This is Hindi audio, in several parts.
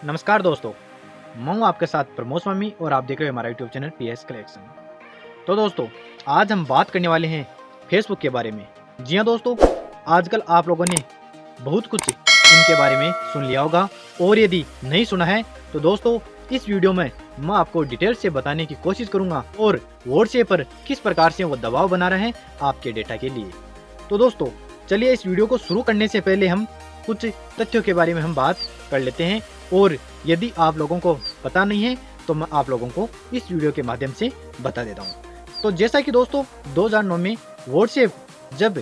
नमस्कार दोस्तों, मैं हूं आपके साथ प्रमोद स्वामी और आप देख रहे हो हमारा यूट्यूब चैनल पीएस कलेक्शन। तो दोस्तों, आज हम बात करने वाले हैं फेसबुक के बारे में। जी हाँ दोस्तों, आजकल आप लोगों ने बहुत कुछ इनके बारे में सुन लिया होगा और यदि नहीं सुना है तो दोस्तों इस वीडियो में मैं आपको डिटेल से बताने की कोशिश करूंगा और व्हाट्सएप पर किस प्रकार से वो दबाव बना रहे हैं आपके डेटा के लिए। तो दोस्तों चलिए इस वीडियो को शुरू करने से पहले हम कुछ तथ्यों के बारे में हम बात कर लेते हैं और यदि आप लोगों को पता नहीं है तो मैं आप लोगों को इस वीडियो के माध्यम से बता देता हूँ। तो जैसा कि दोस्तों 2009 में व्हाट्सएप जब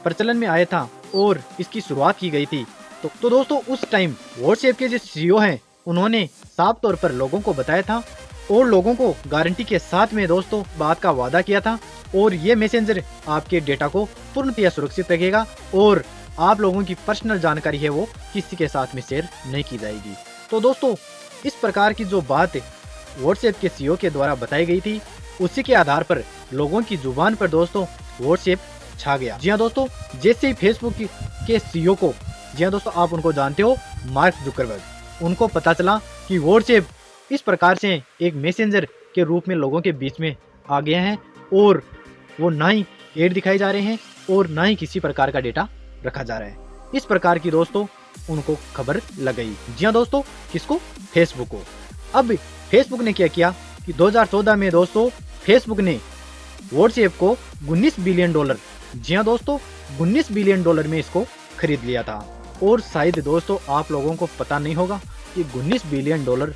प्रचलन में आया था और इसकी शुरुआत की गई थी तो दोस्तों उस टाइम व्हाट्सएप के जो सीईओ हैं उन्होंने साफ तौर पर लोगों को बताया था और लोगों को गारंटी के साथ में दोस्तों बात का वादा किया था और ये मैसेंजर आपके डेटा को पूर्णतः सुरक्षित रखेगा और आप लोगों की पर्सनल जानकारी है वो किसी के साथ में शेयर नहीं की जाएगी। तो दोस्तों इस प्रकार की जो बात व्हाट्सएप के सीईओ के द्वारा बताई गई थी उसी के आधार पर लोगों की जुबान पर दोस्तों व्हाट्सएप छा गया। जी हाँ दोस्तों, जैसे ही फेसबुक के सीईओ को, जी हाँ दोस्तों आप उनको जानते हो, मार्क जुकरबर्ग, उनको पता चला कि व्हाट्सएप इस प्रकार से एक मैसेंजर के रूप में लोगों के बीच में आ गया है और वो ना ही एड दिखाए जा रहे हैं और ना ही किसी प्रकार का डेटा रखा जा रहा है। इस प्रकार की दोस्तों उनको खबर लग गई। जी हाँ दोस्तों, किसको? फेसबुक को। अब फेसबुक ने क्या किया कि 2014 में दोस्तों फेसबुक ने व्हाट्सएप को $19 बिलियन, जी हाँ दोस्तों $19 बिलियन में इसको खरीद लिया था। और शायद दोस्तों आप लोगों को पता नहीं होगा कि $19 बिलियन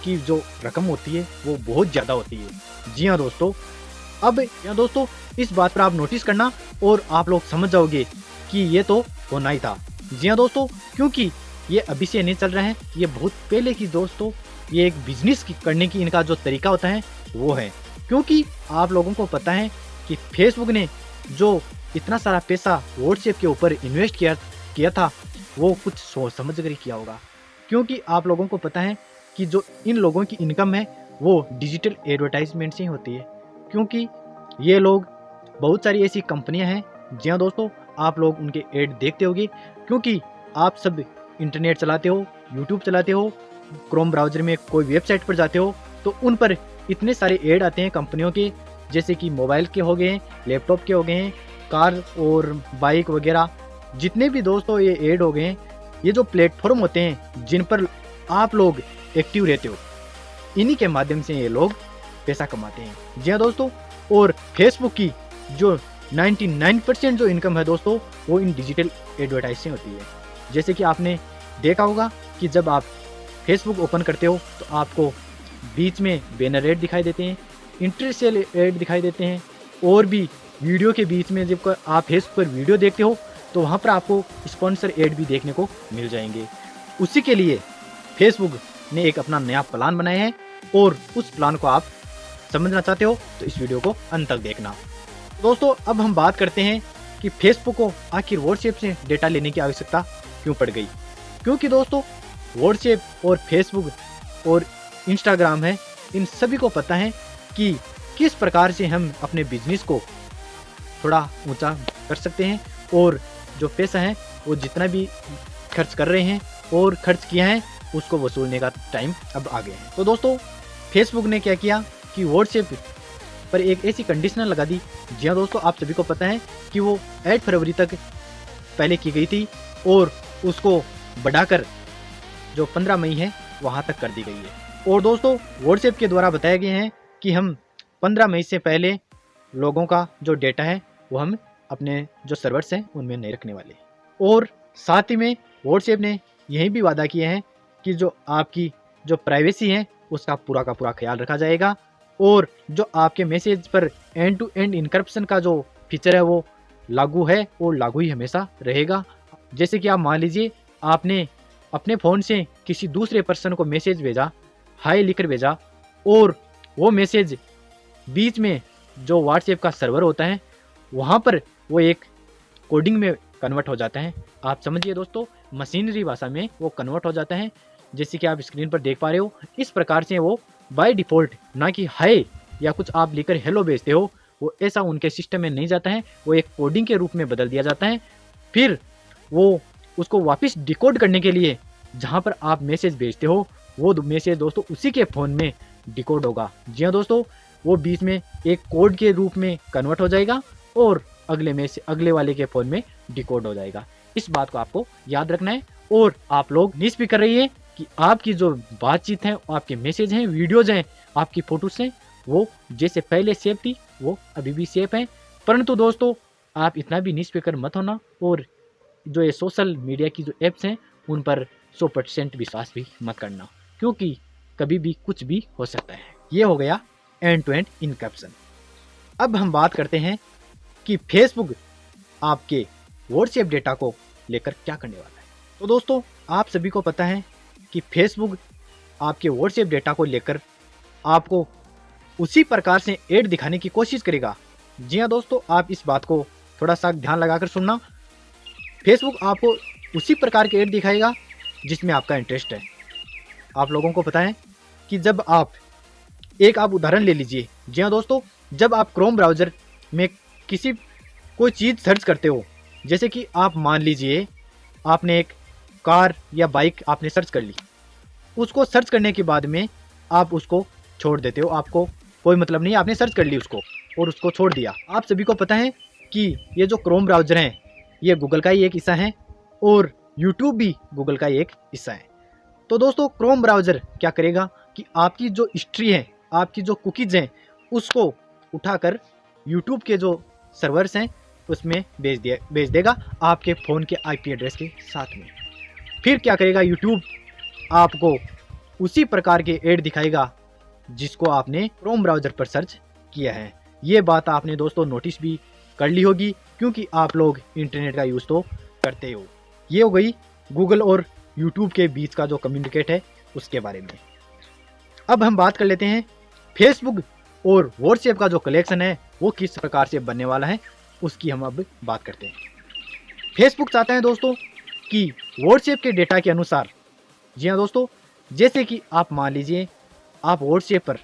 की जो रकम होती है वो बहुत ज़्यादा होती है। जी हाँ दोस्तों, अब यहाँ दोस्तों इस बात पर आप नोटिस करना और आप लोग समझ जाओगे कि ये तो होना ही था। जी हाँ दोस्तों, क्योंकि ये अभी से नहीं चल रहा है, ये बहुत पहले की दोस्तों ये एक बिजनेस करने की इनका जो तरीका होता है वो है। क्योंकि आप लोगों को पता है कि फेसबुक ने जो इतना सारा पैसा व्हाट्सएप के ऊपर इन्वेस्ट किया था वो कुछ सोच समझ कर किया होगा। क्योंकि आप लोगों को पता है कि जो इन लोगों की इनकम है वो डिजिटल एडवर्टाइजमेंट से ही होती है। क्योंकि ये लोग, बहुत सारी ऐसी कंपनियां हैं, जी हाँ दोस्तों आप लोग उनके ऐड देखते होंगे क्योंकि आप सब इंटरनेट चलाते हो, यूट्यूब चलाते हो, क्रोम ब्राउज़र में कोई वेबसाइट पर जाते हो तो उन पर इतने सारे ऐड आते हैं कंपनियों के, जैसे कि मोबाइल के हो गए हैं, लैपटॉप के हो गए हैं, कार और बाइक वगैरह, जितने भी दोस्तों ये ऐड हो गए हैं, ये जो प्लेटफॉर्म होते हैं जिन पर आप लोग एक्टिव रहते हो, इन्हीं के माध्यम से ये लोग पैसा कमाते हैं। जी हाँ दोस्तों, और फेसबुक की जो 99% जो इनकम है दोस्तों वो इन डिजिटल एडवर्टाइज से होती है। जैसे कि आपने देखा होगा कि जब आप फेसबुक ओपन करते हो तो आपको बीच में बैनर ऐड दिखाई देते हैं, इंटरसेल ऐड दिखाई देते हैं और भी वीडियो के बीच में जब आप फेसबुक पर वीडियो देखते हो तो वहाँ पर आपको स्पॉन्सर ऐड भी देखने को मिल जाएंगे। उसी के लिए फेसबुक ने एक अपना नया प्लान बनाया है और उस प्लान को आप समझना चाहते हो तो इस वीडियो को अंत तक देखना। दोस्तों अब हम बात करते हैं कि फेसबुक को आखिर व्हाट्सएप से डेटा लेने की आवश्यकता क्यों पड़ गई। क्योंकि दोस्तों व्हाट्सएप और फेसबुक और इंस्टाग्राम है, इन सभी को पता है कि किस प्रकार से हम अपने बिजनेस को थोड़ा ऊंचा कर सकते हैं और जो पैसा है वो जितना भी खर्च कर रहे हैं और खर्च किया है उसको वसूलने का टाइम अब आ गया है। तो दोस्तों फेसबुक ने क्या किया कि व्हाट्सएप पर एक ऐसी कंडीशनर लगा दी। जी हाँ दोस्तों, आप सभी को पता है कि वो 8 फरवरी तक पहले की गई थी और उसको बढ़ाकर जो 15 मई है वहाँ तक कर दी गई है। और दोस्तों व्हाट्सएप के द्वारा बताया गया है कि हम 15 मई से पहले लोगों का जो डेटा है वो हम अपने जो सर्वर्स हैं उनमें नहीं रखने वाले। और साथ ही में व्हाट्सएप ने यही भी वादा किया है कि जो आपकी जो प्राइवेसी है उसका पूरा का पूरा ख्याल रखा जाएगा और जो आपके मैसेज पर एंड टू एंड इनक्रिप्शन का जो फीचर है वो लागू है और लागू ही हमेशा रहेगा। जैसे कि आप मान लीजिए आपने अपने फ़ोन से किसी दूसरे पर्सन को मैसेज भेजा, हाय लिखकर भेजा, और वो मैसेज बीच में जो व्हाट्सएप का सर्वर होता है वहाँ पर वो एक कोडिंग में कन्वर्ट हो जाता है। आप समझिए दोस्तों, मशीनरी भाषा में वो कन्वर्ट हो जाता है, जैसे कि आप स्क्रीन पर देख पा रहे हो। इस प्रकार से वो बाय डिफ़ॉल्ट ना कि हाय या कुछ आप लिखकर हेलो भेजते हो, वो ऐसा उनके सिस्टम में नहीं जाता है, वो एक कोडिंग के रूप में बदल दिया जाता है। फिर वो उसको वापस डिकोड करने के लिए जहाँ पर आप मैसेज भेजते हो वो मैसेज दोस्तों उसी के फ़ोन में डिकोड होगा। जी हाँ दोस्तों, वो बीच में एक कोड के रूप में कन्वर्ट हो जाएगा और अगले वाले के फ़ोन में डिकोड हो जाएगा। इस बात को आपको याद रखना है और आप लोग निष्फिक्र रहिए कि आपकी जो बातचीत है, आपके मैसेज हैं, वीडियोज़ हैं, आपकी फ़ोटोज़ हैं, वो जैसे पहले सेफ थी वो अभी भी सेफ हैं। परंतु दोस्तों आप इतना भी निष्फिक्र मत होना और जो ये सोशल मीडिया की जो ऐप्स हैं उन पर 100% विश्वास भी मत करना, क्योंकि कभी भी कुछ भी हो सकता है। ये हो गया एंड टू एंड इनक्रिप्शन। अब हम बात करते हैं कि फेसबुक आपके व्हाट्सएप डेटा को लेकर क्या करने वाला है। तो दोस्तों आप सभी को पता है कि फेसबुक आपके व्हाट्सएप डेटा को लेकर आपको उसी प्रकार से ऐड दिखाने की कोशिश करेगा। जी हाँ दोस्तों, आप इस बात को थोड़ा सा ध्यान लगाकर सुनना। फेसबुक आपको उसी प्रकार के ऐड दिखाएगा जिसमें आपका इंटरेस्ट है। आप लोगों को पता है कि जब आप उदाहरण ले लीजिए। जी हाँ दोस्तों, जब आप क्रोम ब्राउज़र में कोई चीज़ सर्च करते हो, जैसे कि आप मान लीजिए आपने एक कार या बाइक आपने सर्च कर ली, उसको सर्च करने के बाद में आप उसको छोड़ देते हो, आपको कोई मतलब नहीं, आपने सर्च कर ली उसको और उसको छोड़ दिया। आप सभी को पता है कि ये जो क्रोम ब्राउज़र हैं ये गूगल का ही एक हिस्सा है और यूट्यूब भी गूगल का ही एक हिस्सा है। तो दोस्तों क्रोम ब्राउज़र क्या करेगा कि आपकी जो हिस्ट्री है, आपकी जो कुकीज़ हैं, उसको उठाकर यूट्यूब के जो सर्वर्स हैं उसमें भेज देगा आपके फ़ोन के आईपी एड्रेस के साथ में। फिर क्या करेगा, यूट्यूब आपको उसी प्रकार के ऐड दिखाएगा जिसको आपने क्रोम ब्राउज़र पर सर्च किया है। ये बात आपने दोस्तों नोटिस भी कर ली होगी, क्योंकि आप लोग इंटरनेट का यूज़ तो करते हो। ये हो गई गूगल और यूट्यूब के बीच का जो कम्युनिकेट है उसके बारे में। अब हम बात कर लेते हैं फेसबुक और व्हाट्सएप का जो कलेक्शन है वो किस प्रकार से बनने वाला है, उसकी हम अब बात करते हैं। फेसबुक चाहता है दोस्तों कि व्हाट्सएप के डेटा के अनुसार, जी हाँ दोस्तों, जैसे कि आप मान लीजिए आप व्हाट्सएप पर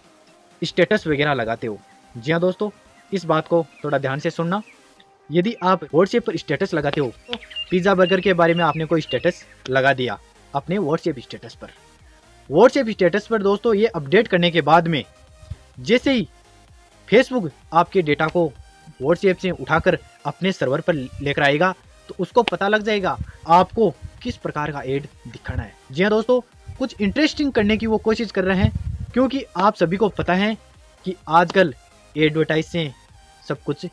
स्टेटस वगैरह लगाते हो। जी हाँ दोस्तों, इस बात को थोड़ा ध्यान से सुनना। यदि आप व्हाट्सएप पर स्टेटस लगाते हो तो पिज़्ज़ा बर्गर के बारे में आपने कोई स्टेटस लगा दिया अपने व्हाट्सएप स्टेटस पर। व्हाट्सएप स्टेटस पर दोस्तों ये अपडेट करने के बाद में जैसे ही फेसबुक आपके डेटा को व्हाट्सएप से उठाकर अपने सर्वर पर लेकर आएगा तो उसको पता लग जाएगा आपको किस प्रकार का ऐड दिखाना है। जी हाँ दोस्तों, कुछ इंटरेस्टिंग करने की वो कोशिश कर रहे हैं, क्योंकि आप सभी को पता है कि आजकल एडवर्टाइज से सब कुछ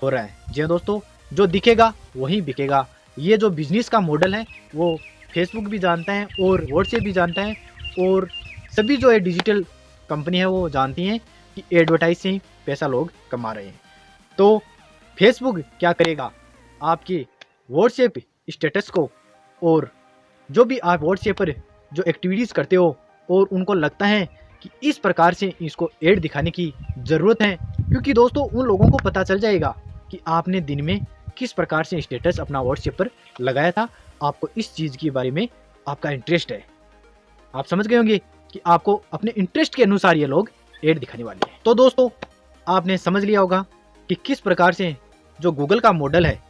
हो रहा है। जी हाँ दोस्तों, जो दिखेगा वही बिकेगा। ये जो बिजनेस का मॉडल है वो फेसबुक भी जानता है और व्हाट्सएप भी जानता है और सभी जो है डिजिटल कंपनी है वो जानती हैं कि एडवर्टाइज से ही पैसा लोग कमा रहे हैं। तो फेसबुक क्या करेगा, आपके व्हाट्सएप स्टेटस को और जो भी आप व्हाट्सएप पर जो एक्टिविटीज़ करते हो और उनको लगता है कि इस प्रकार से इसको ऐड दिखाने की ज़रूरत है, क्योंकि दोस्तों उन लोगों को पता चल जाएगा कि आपने दिन में किस प्रकार से स्टेटस अपना व्हाट्सएप पर लगाया था, आपको इस चीज़ के बारे में आपका इंटरेस्ट है। आप समझ गए होंगे कि आपको अपने इंटरेस्ट के अनुसार ये लोग ऐड दिखाने वाले हैं। तो दोस्तों आपने समझ लिया होगा कि किस प्रकार से जो गूगल का मॉडल है,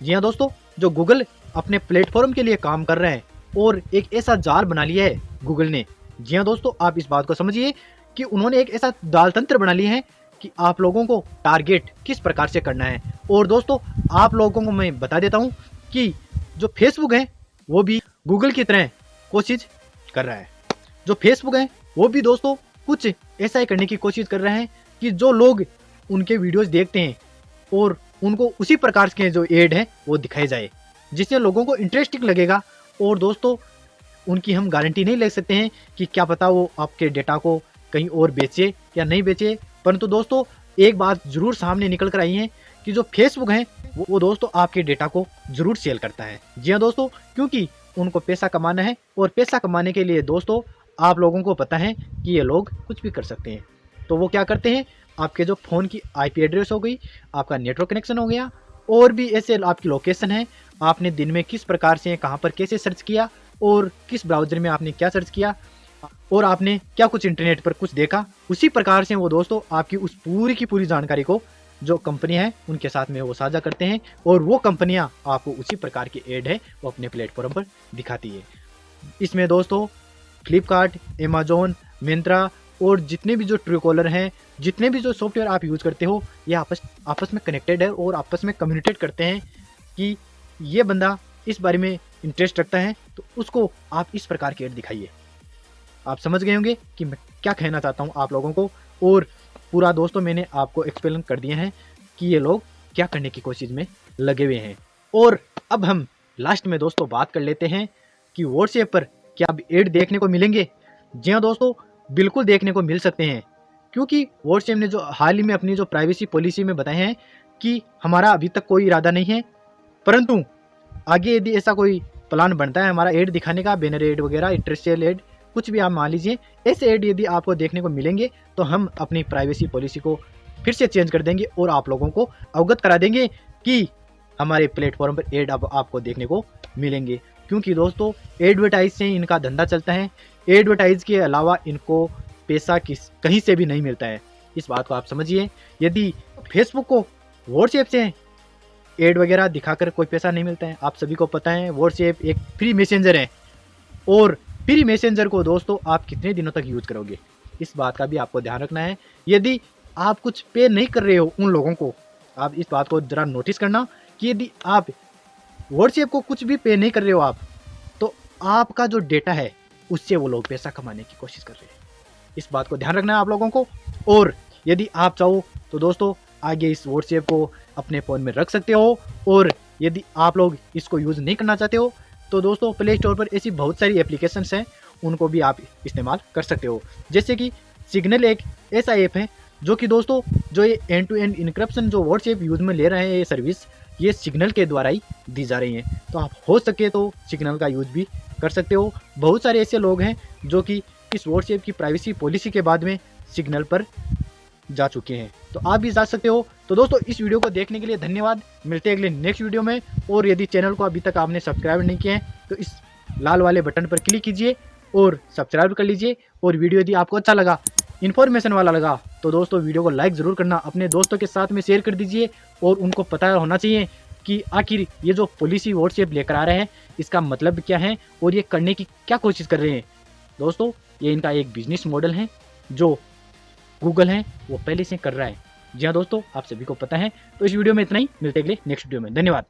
जी हाँ दोस्तों, जो गूगल अपने प्लेटफॉर्म के लिए काम कर रहे हैं और एक ऐसा जाल बना लिया है गूगल ने। जी हाँ दोस्तों, आप इस बात को समझिए कि उन्होंने एक ऐसा जाल तंत्र बना लिया है कि आप लोगों को टारगेट किस प्रकार से करना है। और दोस्तों आप लोगों को मैं बता देता हूँ कि जो फेसबुक है वो भी गूगल की तरह कोशिश कर रहा है। जो फेसबुक है वो भी दोस्तों कुछ ऐसा ही करने की कोशिश कर रहे हैं कि जो लोग उनके वीडियोस देखते हैं और उनको उसी प्रकार के जो ऐड है वो दिखाए जाए, जिससे लोगों को इंटरेस्टिंग लगेगा। और दोस्तों उनकी हम गारंटी नहीं ले सकते हैं कि क्या पता वो आपके डेटा को कहीं और बेचे या नहीं बेचे, परंतु दोस्तों एक बात ज़रूर सामने निकल कर आई है कि जो फेसबुक है वो दोस्तों आपके डेटा को ज़रूर सेल करता है। जी हाँ दोस्तों, क्योंकि उनको पैसा कमाना है और पैसा कमाने के लिए दोस्तों आप लोगों को पता है कि ये लोग कुछ भी कर सकते हैं। तो वो क्या करते हैं, आपके जो फ़ोन की आईपी एड्रेस हो गई, आपका नेटवर्क कनेक्शन हो गया, और भी ऐसे आपकी लोकेशन है, आपने दिन में किस प्रकार से कहाँ पर कैसे सर्च किया और किस ब्राउज़र में आपने क्या सर्च किया और आपने क्या कुछ इंटरनेट पर कुछ देखा, उसी प्रकार से वो दोस्तों आपकी उस पूरी की पूरी जानकारी को जो कंपनी है उनके साथ में वो साझा करते हैं और वो कंपनियां आपको उसी प्रकार की ऐड है वो अपने प्लेटफॉर्म पर दिखाती है। इसमें दोस्तों फ्लिपकार्ट, अमेज़न, मिंत्रा और जितने भी जो ट्रूकॉलर हैं, जितने भी जो सॉफ्टवेयर आप यूज़ करते हो, ये आपस में कनेक्टेड है और आपस में कम्युनिकेट करते हैं कि ये बंदा इस बारे में इंटरेस्ट रखता है तो उसको आप इस प्रकार की ऐड दिखाइए। आप समझ गए होंगे कि मैं क्या कहना चाहता हूँ आप लोगों को, और पूरा दोस्तों मैंने आपको एक्सप्लेन कर दिया है कि ये लोग क्या करने की कोशिश में लगे हुए हैं। और अब हम लास्ट में दोस्तों बात कर लेते हैं कि व्हाट्सएप पर क्या अब ऐड देखने को मिलेंगे। जी हाँ दोस्तों, बिल्कुल देखने को मिल सकते हैं, क्योंकि व्हाट्सएप ने जो हाल ही में अपनी जो प्राइवेसी पॉलिसी में बताए हैं कि हमारा अभी तक कोई इरादा नहीं है, परंतु आगे यदि ऐसा कोई प्लान बनता है हमारा ऐड दिखाने का, बैनर ऐड वगैरह, इंटरेस्टियल ऐड, कुछ भी आप मान लीजिए, ऐसे ऐड यदि आपको देखने को मिलेंगे तो हम अपनी प्राइवेसी पॉलिसी को फिर से चेंज कर देंगे और आप लोगों को अवगत करा देंगे कि हमारे प्लेटफॉर्म पर ऐड अब आपको देखने को मिलेंगे। क्योंकि दोस्तों एडवर्टाइज से इनका धंधा चलता है, एडवर्टाइज के अलावा इनको पैसा कहीं से भी नहीं मिलता है, इस बात को आप समझिए। यदि फेसबुक को व्हाट्सएप से ऐड वगैरह दिखाकर कोई पैसा नहीं मिलता है, आप सभी को पता है व्हाट्सएप एक फ्री मैसेंजर है, और फ्री मैसेंजर को दोस्तों आप कितने दिनों तक यूज़ करोगे, इस बात का भी आपको ध्यान रखना है। यदि आप कुछ पे नहीं कर रहे हो उन लोगों को, आप इस बात को ज़रा नोटिस करना कि यदि आप व्हाट्सएप को कुछ भी पे नहीं कर रहे हो आप, तो आपका जो डेटा है उससे वो लोग पैसा कमाने की कोशिश कर रहे हैं, इस बात को ध्यान रखना है आप लोगों को। और यदि आप चाहो तो दोस्तों आगे इस व्हाट्सएप को अपने फ़ोन में रख सकते हो, और यदि आप लोग इसको यूज़ नहीं करना चाहते हो तो दोस्तों प्ले स्टोर पर ऐसी बहुत सारी एप्लीकेशंस हैं, उनको भी आप इस्तेमाल कर सकते हो। जैसे कि सिग्नल एक ऐसा ऐप है जो कि दोस्तों जो ये एंड टू एंड इनक्रिप्शन जो व्हाट्सएप यूज़ में ले रहे हैं, ये सर्विस ये सिग्नल के द्वारा ही दी जा रही हैं, तो आप हो सके तो सिग्नल का यूज़ भी कर सकते हो। बहुत सारे ऐसे लोग हैं जो कि इस व्हाट्सएप की प्राइवेसी पॉलिसी के बाद में सिग्नल पर जा चुके हैं, तो आप भी जा सकते हो। तो दोस्तों इस वीडियो को देखने के लिए धन्यवाद, मिलते हैं अगले नेक्स्ट वीडियो में। और यदि चैनल को अभी तक आपने सब्सक्राइब नहीं किया है तो इस लाल वाले बटन पर क्लिक कीजिए और सब्सक्राइब कर लीजिए। और वीडियो यदि आपको अच्छा लगा, इन्फॉर्मेशन वाला लगा, तो दोस्तों वीडियो को लाइक ज़रूर करना, अपने दोस्तों के साथ में शेयर कर दीजिए, और उनको पता होना चाहिए कि आखिर ये जो पॉलिसी व्हाट्सएप लेकर आ रहे हैं इसका मतलब क्या है और ये करने की क्या कोशिश कर रहे हैं। दोस्तों ये इनका एक बिजनेस मॉडल है जो गूगल है वो पहले से कर रहा है। जी हाँ दोस्तों, आप सभी को पता है। तो इस वीडियो में इतना ही, मिलते हैं अगले नेक्स्ट वीडियो में, धन्यवाद।